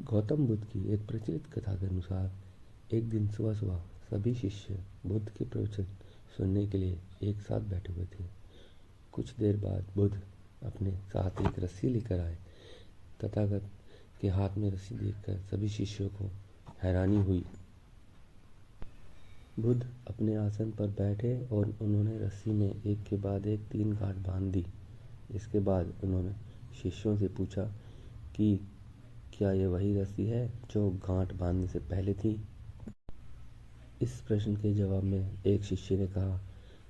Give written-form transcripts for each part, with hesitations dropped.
गौतम बुद्ध की एक प्रचलित कथा के अनुसार एक दिन सुबह सुबह सभी शिष्य बुद्ध के प्रवचन सुनने के लिए एक साथ बैठे हुए थे। कुछ देर बाद बुद्ध अपने साथ एक रस्सी लेकर आए। तथागत के हाथ में रस्सी देखकर सभी शिष्यों को हैरानी हुई। बुद्ध अपने आसन पर बैठे और उन्होंने रस्सी में एक के बाद एक 3 गांठ बांध दी। इसके बाद उन्होंने शिष्यों से पूछा कि क्या ये वही रस्सी है जो गांठ बांधने से पहले थी? इस प्रश्न के जवाब में एक शिष्य ने कहा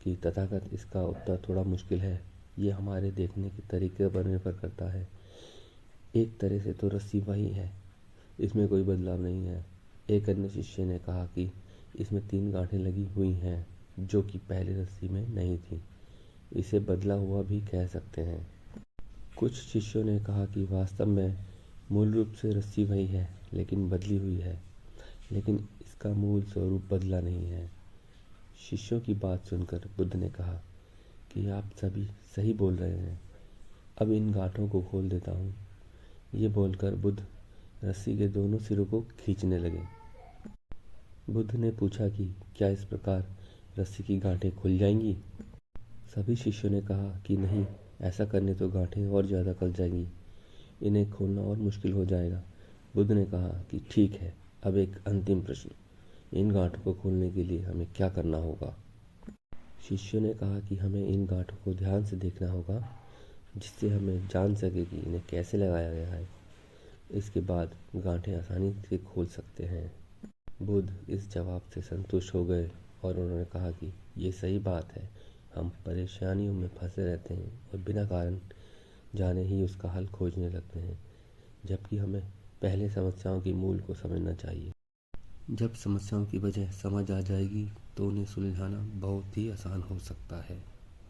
कि तथागत, इसका उत्तर थोड़ा मुश्किल है। ये हमारे देखने के तरीके पर निर्भर करता है। एक तरह से तो रस्सी वही है, इसमें कोई बदलाव नहीं है। एक अन्य शिष्य ने कहा कि इसमें 3 गांठें लगी हुई हैं जो कि पहले रस्सी में नहीं थी। इसे बदला हुआ भी कह सकते हैं। कुछ शिष्यों ने कहा कि वास्तव में मूल रूप से रस्सी वही है लेकिन बदली हुई है, लेकिन इसका मूल स्वरूप बदला नहीं है। शिष्यों की बात सुनकर बुद्ध ने कहा कि आप सभी सही बोल रहे हैं। अब इन गांठों को खोल देता हूँ। ये बोलकर बुद्ध रस्सी के दोनों सिरों को खींचने लगे। बुद्ध ने पूछा कि क्या इस प्रकार रस्सी की गांठें खुल जाएंगी? सभी शिष्यों ने कहा कि नहीं, ऐसा करने तो गांठें और ज़्यादा कस जाएंगी। इन्हें खोलना और मुश्किल हो जाएगा। बुद्ध ने कहा कि ठीक है, अब एक अंतिम प्रश्न, इन गांठों को खोलने के लिए हमें क्या करना होगा? शिष्यों ने कहा कि हमें इन गांठों को ध्यान से देखना होगा, जिससे हमें जान सके कि इन्हें कैसे लगाया गया है। इसके बाद गांठें आसानी से खोल सकते हैं। बुद्ध इस जवाब से संतुष्ट हो गए और उन्होंने कहा कि ये सही बात है। हम परेशानियों में फंसे रहते हैं और बिना कारण जाने ही उसका हल खोजने लगते हैं, जबकि हमें पहले समस्याओं की मूल को समझना चाहिए। जब समस्याओं की वजह समझ आ जाएगी तो उन्हें सुलझाना बहुत ही आसान हो सकता है।